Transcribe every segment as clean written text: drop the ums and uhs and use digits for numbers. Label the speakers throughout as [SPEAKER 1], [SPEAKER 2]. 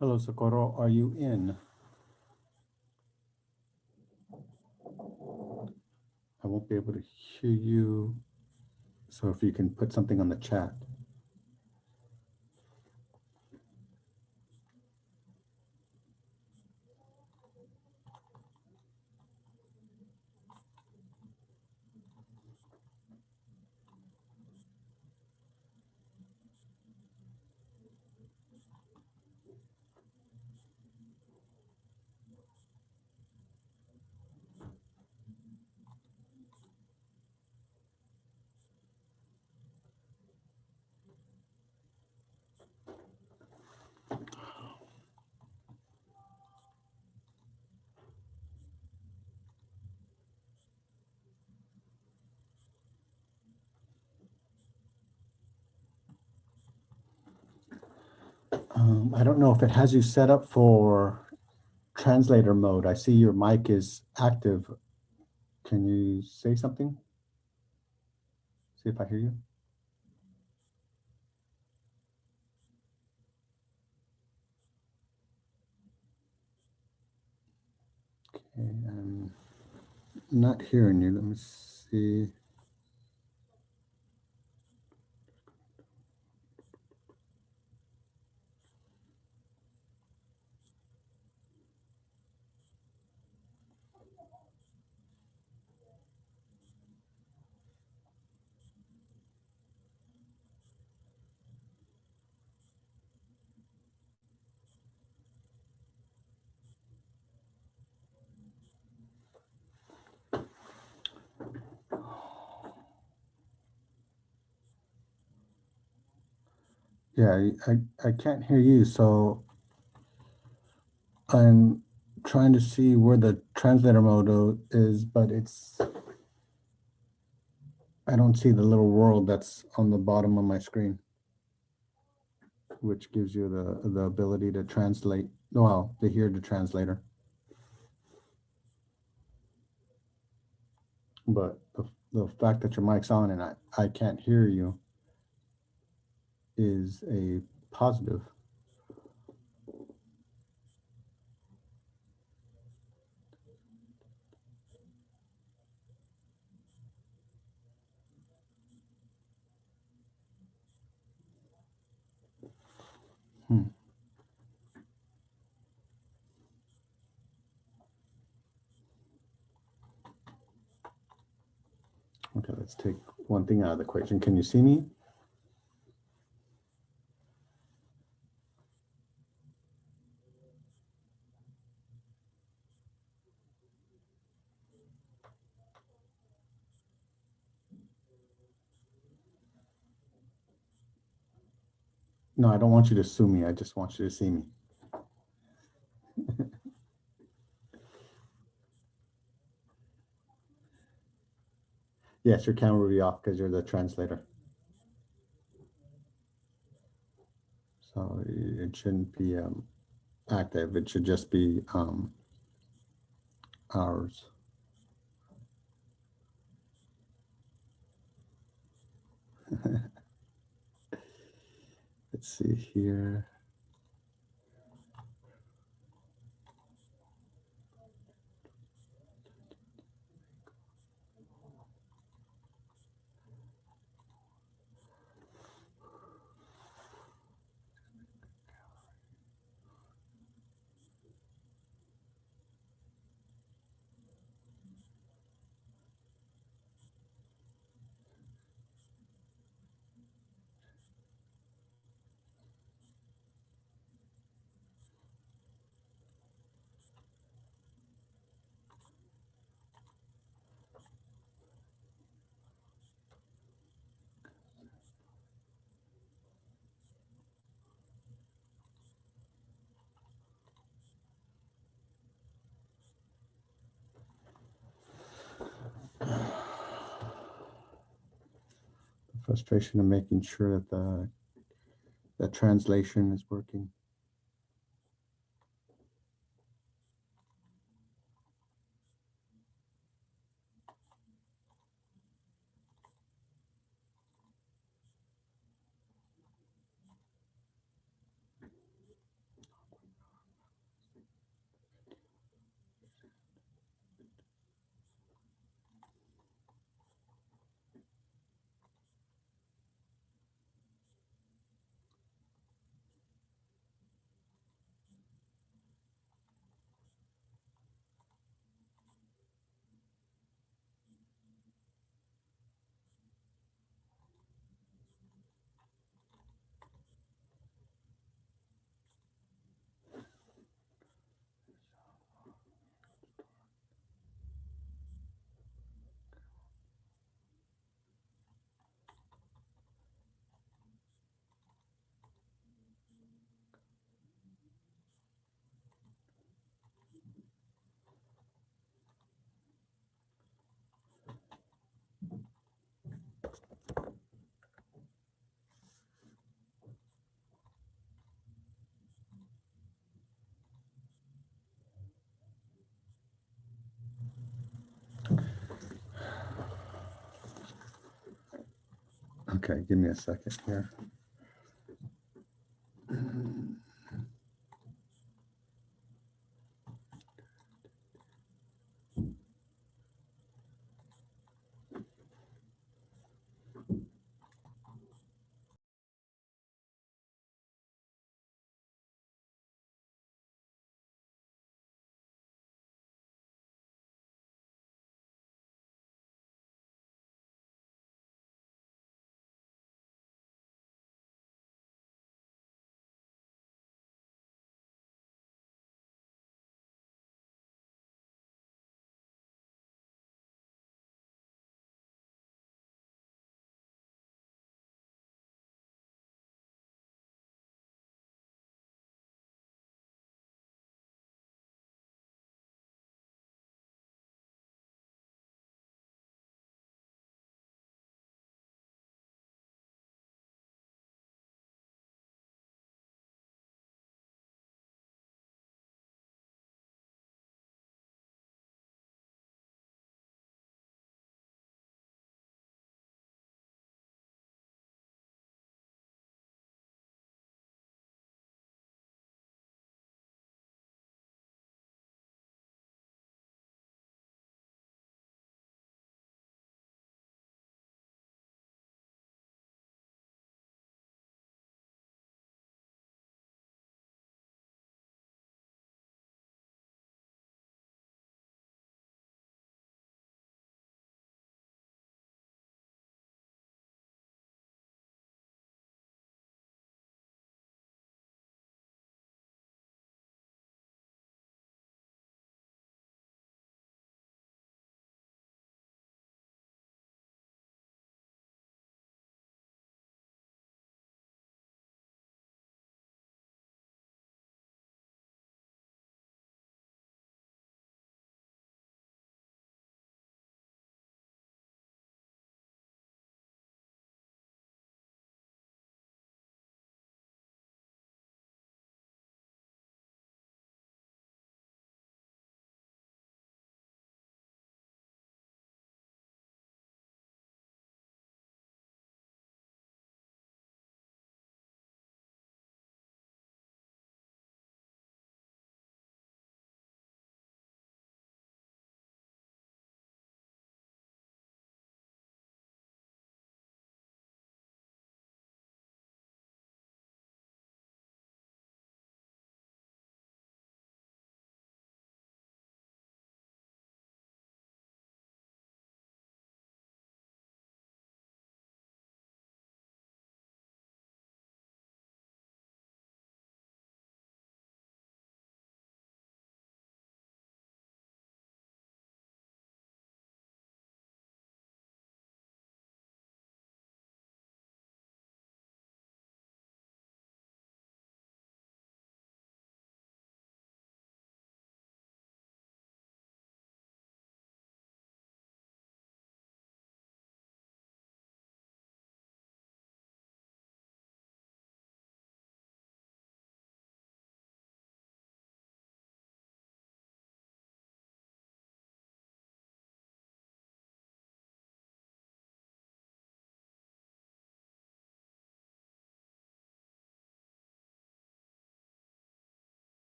[SPEAKER 1] Hello, Socorro. Are you in? I won't be able to hear you. So if you can put something on the chat. I don't know if it has you set up for translator mode. I see your mic is active. Can you say something? See if I hear you. Okay, I'm not hearing you. Let me see. Yeah, I can't hear you. So I'm trying to see where the translator mode is, but I don't see the little world that's on the bottom of my screen, which gives you the ability to translate, well, to hear the translator. But the fact that your mic's on and I can't hear you is a positive. Hmm. Okay, let's take one thing out of the equation. Can you see me? No, I don't want you to sue me. I just want you to see me. Yes, your camera will be off because you're the translator. So it shouldn't be active. It should just be ours. Let's see here. Frustration of making sure that the translation is working. Okay, give me a second here.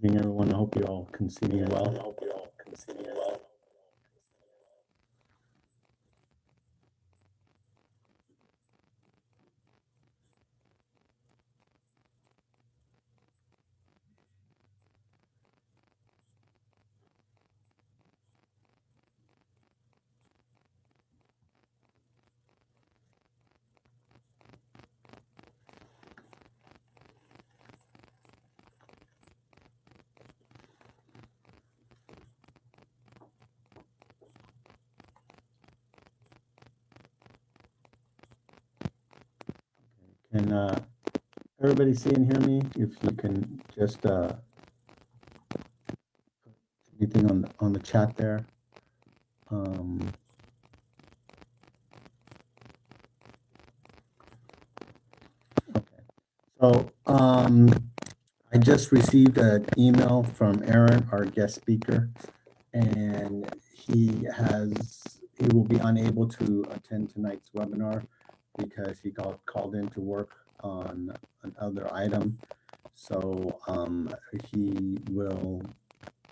[SPEAKER 1] Evening, everyone. I hope you all can see me well. Can everybody see and hear me? If you can just anything on the chat there. Um, okay. So I just received an email from Aaron, our guest speaker, and he will be unable to attend tonight's webinar because he called in to work on another item. So he will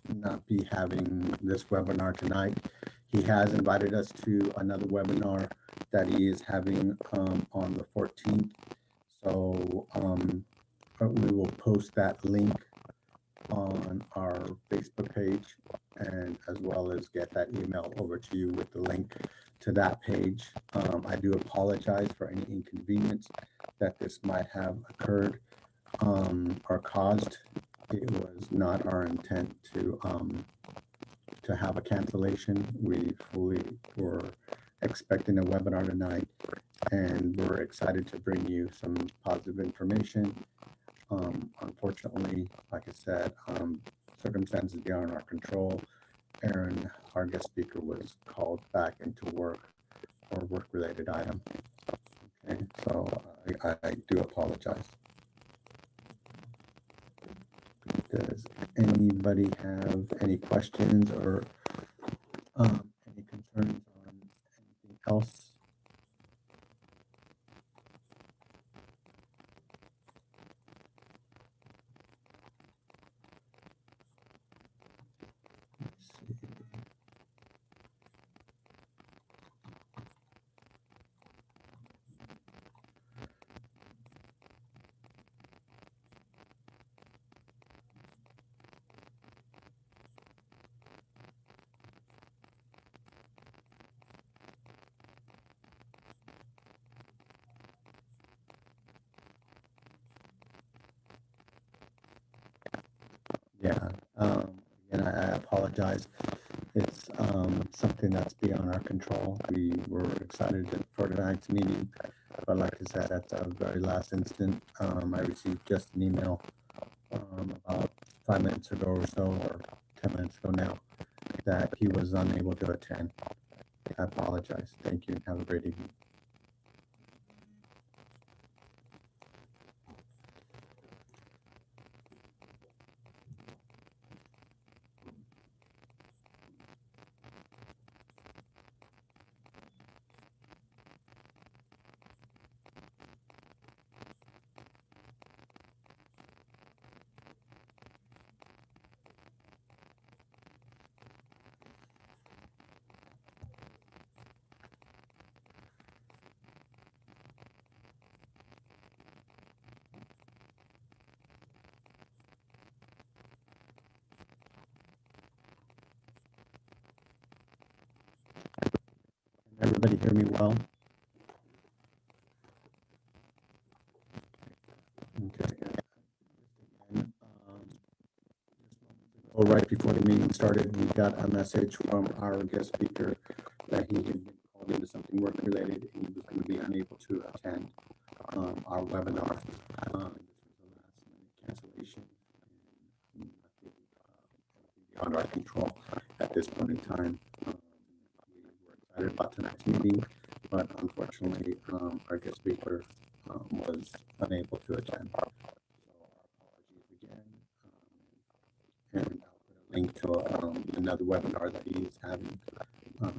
[SPEAKER 1] not be having this webinar tonight. He has invited us to another webinar that he is having on the 14th. So we will post that link on our Facebook page, and as well as get that email over to you with the link to that page. I do apologize for any inconvenience that this might have occurred or caused. It was not our intent to have a cancellation. We fully were expecting a webinar tonight, and we're excited to bring you some positive information. Unfortunately, like I said, circumstances beyond our control. Aaron, our guest speaker, was called back into work for a work-related item. Okay, so I do apologize. Does anybody have any questions or any concerns on anything else? Let's see. Yeah, again, I apologize. It's something that's beyond our control. We were excited for tonight's meeting, but like I said, at the very last instant, I received just an email about 5 minutes ago or so, or 10 minutes ago now, that he was unable to attend. I apologize. Thank you. Have a great evening. Can everybody hear me well? Okay. And, right before the meeting started, we got a message from our guest speaker that he had been called into something work related and he was going to be unable to attend our webinar. This was a last minute cancellation and nothing beyond our control at this point in time. We were excited about tonight's meeting, but unfortunately, our guest speaker was unable to attend. So our apologies again. And I'll put a link to another webinar that he is having, so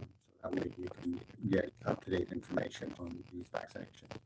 [SPEAKER 1] that way you can get up-to-date information on these vaccinations.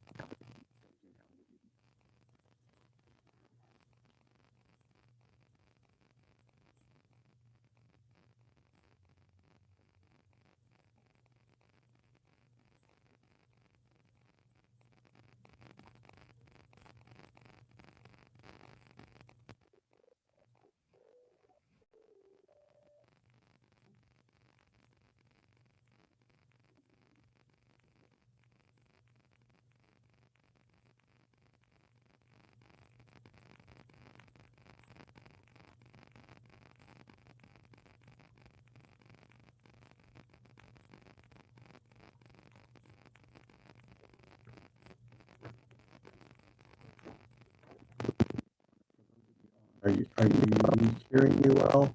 [SPEAKER 1] you hearing me well?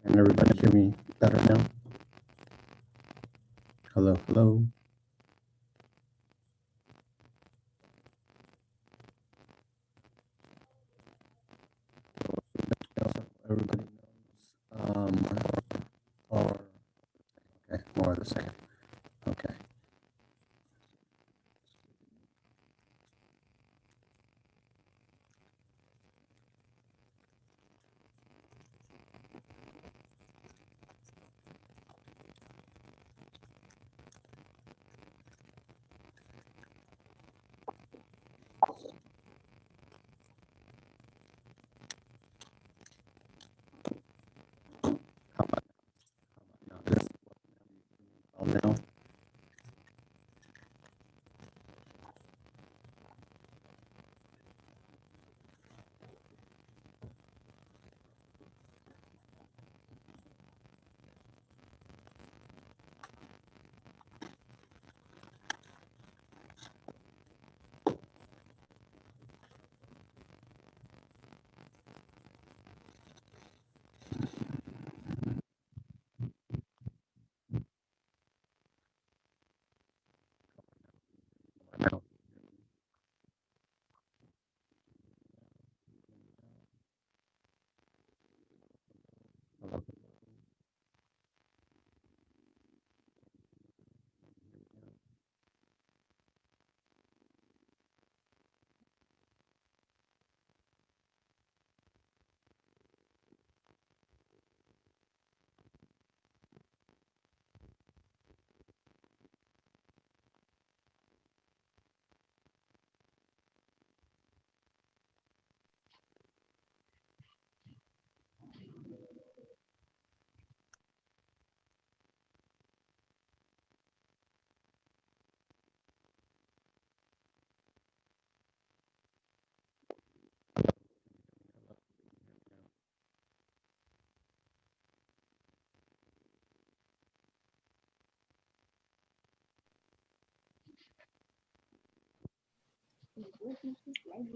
[SPEAKER 1] Can everybody hear me better now? Hello, hello. Everybody knows. Or okay, more of the same. Okay. How about now? This now. Now. Hello.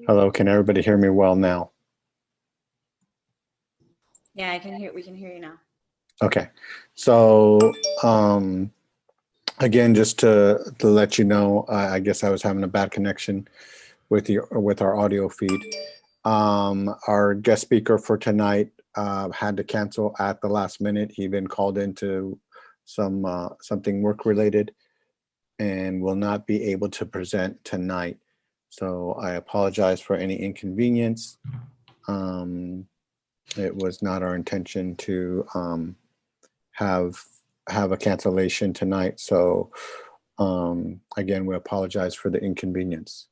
[SPEAKER 1] Hello, can everybody hear me well now?
[SPEAKER 2] Yeah, I can hear. We can hear you now.
[SPEAKER 1] Okay. So again, just to let you know, I guess I was having a bad connection with our audio feed. Our guest speaker for tonight had to cancel at the last minute. He been called into something work related and will not be able to present tonight. So I apologize for any inconvenience. It was not our intention to have a cancellation tonight. So again, we apologize for the inconvenience.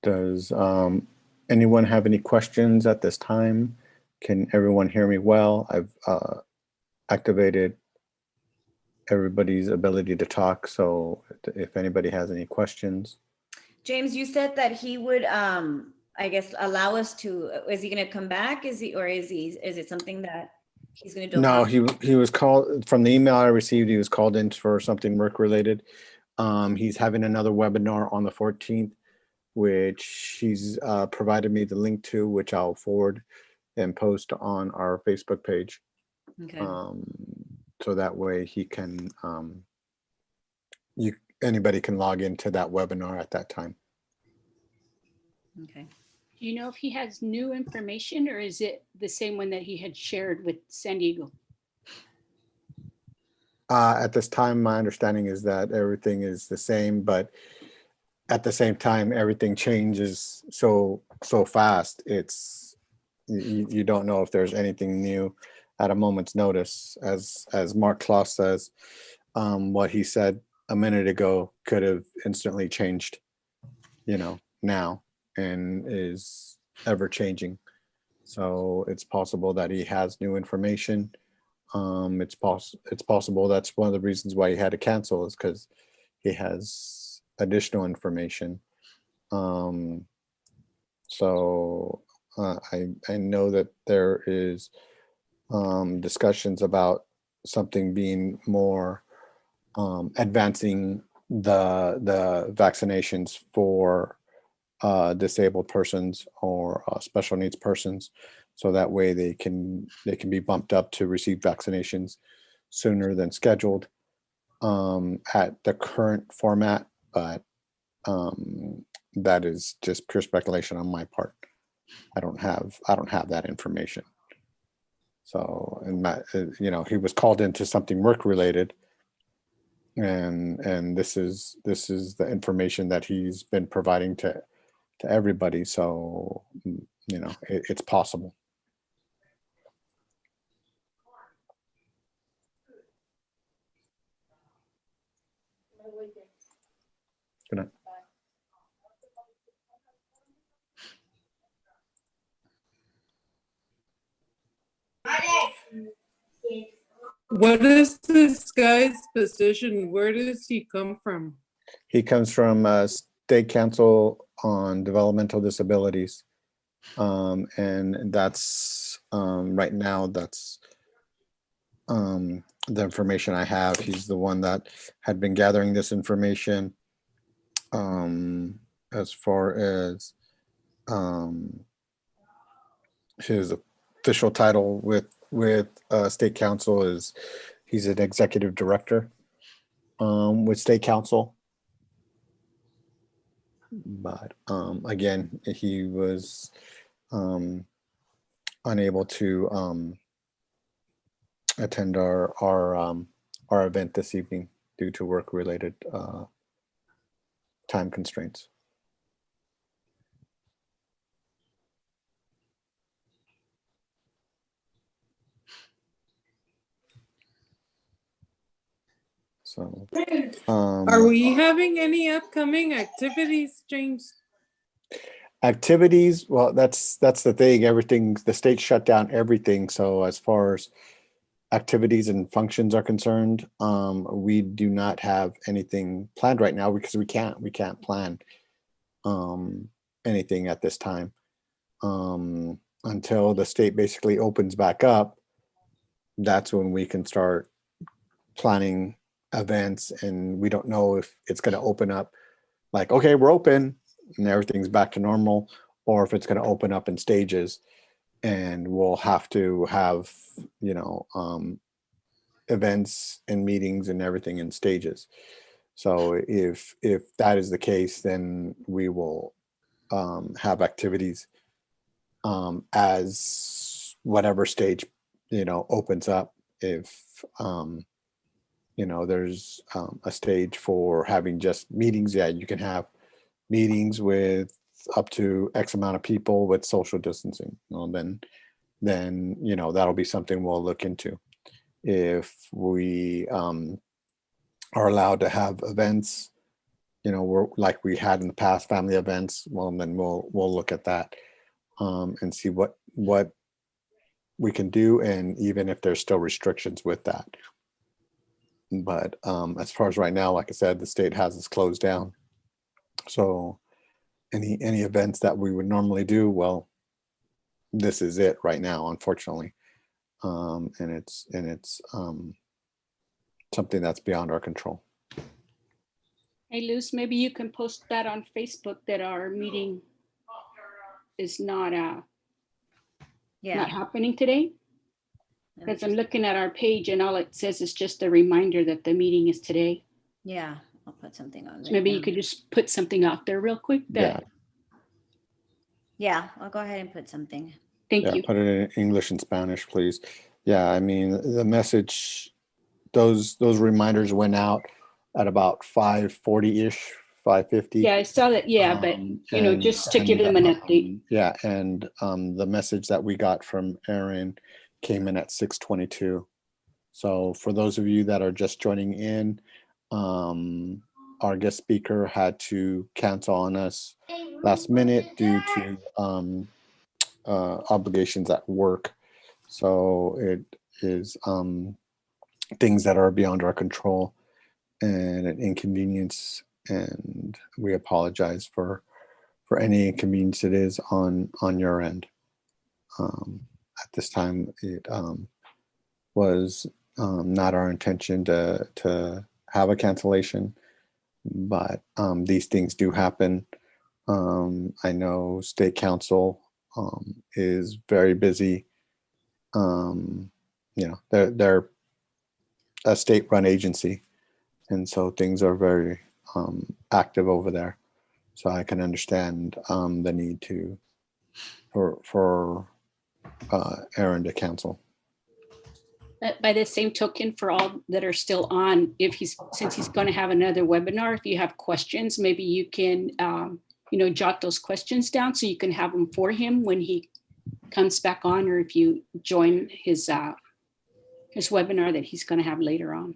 [SPEAKER 1] Does anyone have any questions at this time? Can everyone hear me well? I've activated everybody's ability to talk, so if anybody has any questions.
[SPEAKER 2] James, you said that he would, I guess, allow us to, is he going to come back? Is it something that he's going to do?
[SPEAKER 1] No, he was called, from the email I received, he was called in for something work related. He's having another webinar on the 14th, which he's provided me the link to, which I'll forward and post on our Facebook page.
[SPEAKER 2] Okay.
[SPEAKER 1] So that way he can, anybody can log into that webinar at that time.
[SPEAKER 2] Okay.
[SPEAKER 3] Do you know if he has new information, or is it the same one that he had shared with San Diego?
[SPEAKER 1] At this time, my understanding is that everything is the same, but at the same time, everything changes so fast. It's you don't know if there's anything new at a moment's notice. As Mark Kloss says, what he said a minute ago could have instantly changed, now, and is ever changing. So it's possible that he has new information. It's possible that's one of the reasons why he had to cancel, is because he has additional information. So I know that there is discussions about something being more advancing the vaccinations for disabled persons or special needs persons, so that way they can be bumped up to receive vaccinations sooner than scheduled at the current format. But that is just pure speculation on my part. I don't have that information. So, and that, he was called into something work related, and this is the information that he's been providing to everybody. So, it's possible. Good night.
[SPEAKER 4] What is this guy's position? Where does he come from?
[SPEAKER 1] He comes from State Council on Developmental Disabilities. And that's right now, that's the information I have. He's the one that had been gathering this information as far as his official title with State Council is he's an executive director with State Council. But again, he was unable to attend our event this evening due to work related time constraints. So,
[SPEAKER 4] Are we having any upcoming activities, James?
[SPEAKER 1] activities? Well, that's the thing. Everything, the state shut down everything. So as far as activities and functions are concerned, we do not have anything planned right now because we can't plan anything at this time until the state basically opens back up. That's when we can start planning events, and we don't know if it's going to open up like, okay, we're open and everything's back to normal, or if it's going to open up in stages and we'll have to have events and meetings and everything in stages. So if that is the case, then we will have activities as whatever stage opens up. If there's a stage for having just meetings, yeah, you can have meetings with up to X amount of people with social distancing. Then that'll be something we'll look into. If we are allowed to have events we're like we had in the past, family events, well, then we'll look at that and see what we can do, and even if there's still restrictions with that. But as far as right now, like I said, the state has us closed down. So any events that we would normally do, well, this is it right now, unfortunately. And it's something that's beyond our control.
[SPEAKER 3] Hey, Luz, maybe you can post that on Facebook that our meeting is not
[SPEAKER 2] Yeah.
[SPEAKER 3] happening today.
[SPEAKER 2] Let me
[SPEAKER 3] Because I'm
[SPEAKER 2] just-
[SPEAKER 3] looking at our page and all it says is just a reminder that the meeting is today.
[SPEAKER 2] Yeah, I'll put something on
[SPEAKER 3] So
[SPEAKER 2] there.
[SPEAKER 3] maybe you could just put something out there real quick. That,
[SPEAKER 2] Yeah, I'll go ahead and put something.
[SPEAKER 3] Thank
[SPEAKER 1] Yeah,
[SPEAKER 3] you.
[SPEAKER 1] put it in English and Spanish, please. Yeah, I mean, the message, those reminders went out at about 5:40-ish, 5:50.
[SPEAKER 3] Yeah, I saw that. Yeah, but just to give them an update.
[SPEAKER 1] Yeah, and the message that we got from Aaron came in at 6:22. So for those of you that are just joining in, our guest speaker had to cancel on us last minute due to obligations at work. So it is things that are beyond our control and an inconvenience, and we apologize for any inconvenience it is on your end. At this time, it was not our intention to have a cancellation, but these things do happen. I know State Council is very busy. They're a state-run agency, and so things are very active over there. So I can understand the need for Aaron to cancel.
[SPEAKER 3] By the same token, for all that are still on, since he's going to have another webinar, if you have questions, maybe you can jot those questions down so you can have them for him when he comes back on, or if you join his webinar that he's going to have later on.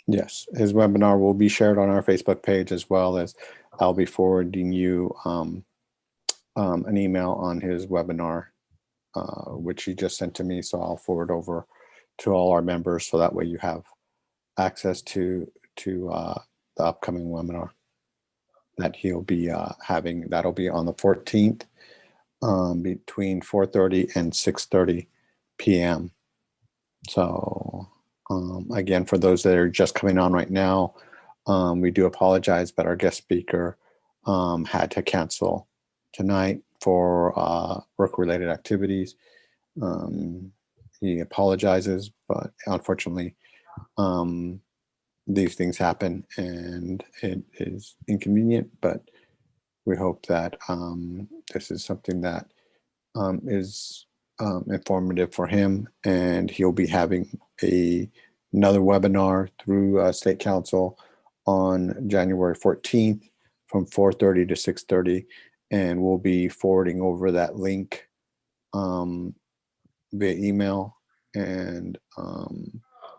[SPEAKER 1] Yes, his webinar will be shared on our Facebook page, as well as I'll be forwarding you an email on his webinar, which he just sent to me. So I'll forward over to all our members, so that way you have access to the upcoming webinar that he'll be having. That'll be on the 14th between 4:30 and 6:30 p.m. So again, for those that are just coming on right now, we do apologize, but our guest speaker had to cancel tonight for work-related activities. He apologizes, but unfortunately, these things happen, and it is inconvenient, but we hope that this is something that is informative for him, and he'll be having another webinar through State Council on January 14th from 4:30 to 6:30, and we'll be forwarding over that link via email, and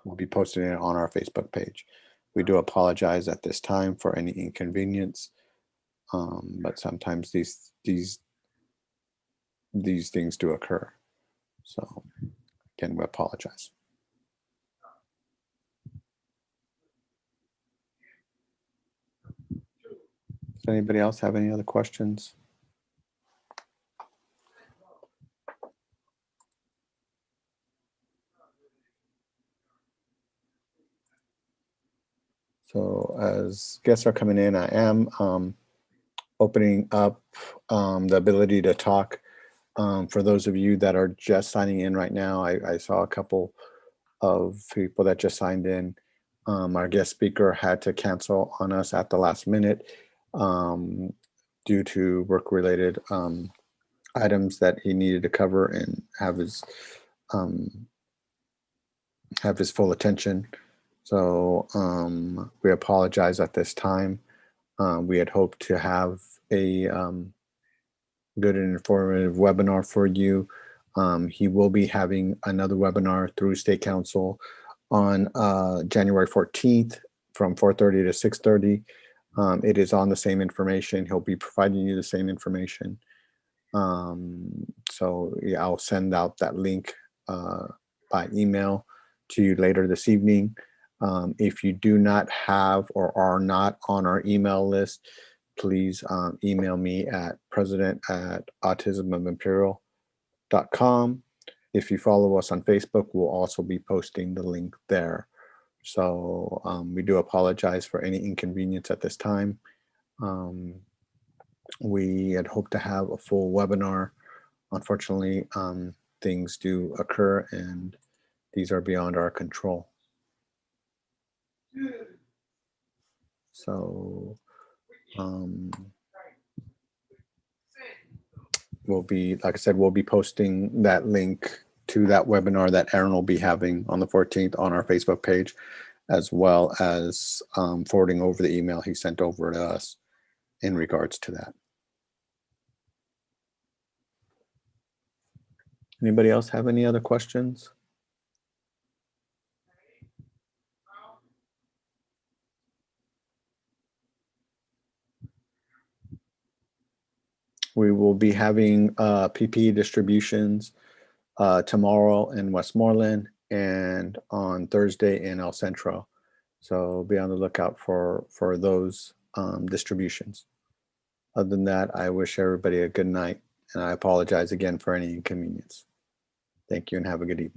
[SPEAKER 1] we'll be posting it on our Facebook page. We do apologize at this time for any inconvenience, but sometimes these things do occur. So again, we apologize. Does anybody else have any other questions? So as guests are coming in, I am opening up the ability to talk. For those of you that are just signing in right now, I saw a couple of people that just signed in. Our guest speaker had to cancel on us at the last minute due to work-related items that he needed to cover and have his full attention. So we apologize at this time. We had hoped to have a good and informative webinar for you. He will be having another webinar through State Council on January 14th from 4:30 to 6:30.
[SPEAKER 5] It is on the same information. He'll be providing you the same information. So yeah, I'll send out that link by email to you later this evening. If you do not have or are not on our email list, please email me at president@autismofimperial.com. If you follow us on Facebook, we'll also be posting the link there. So we do apologize for any inconvenience at this time. We had hoped to have a full webinar. Unfortunately, things do occur and these are beyond our control. So we'll be, like I said, we'll be posting that link to that webinar that Aaron will be having on the 14th on our Facebook page, as well as forwarding over the email he sent over to us in regards to that. Anybody else have any other questions? We will be having PPE distributions tomorrow in Westmoreland and on Thursday in El Centro. So be on the lookout for those distributions. Other than that, I wish everybody a good night and I apologize again for any inconvenience. Thank you and have a good evening.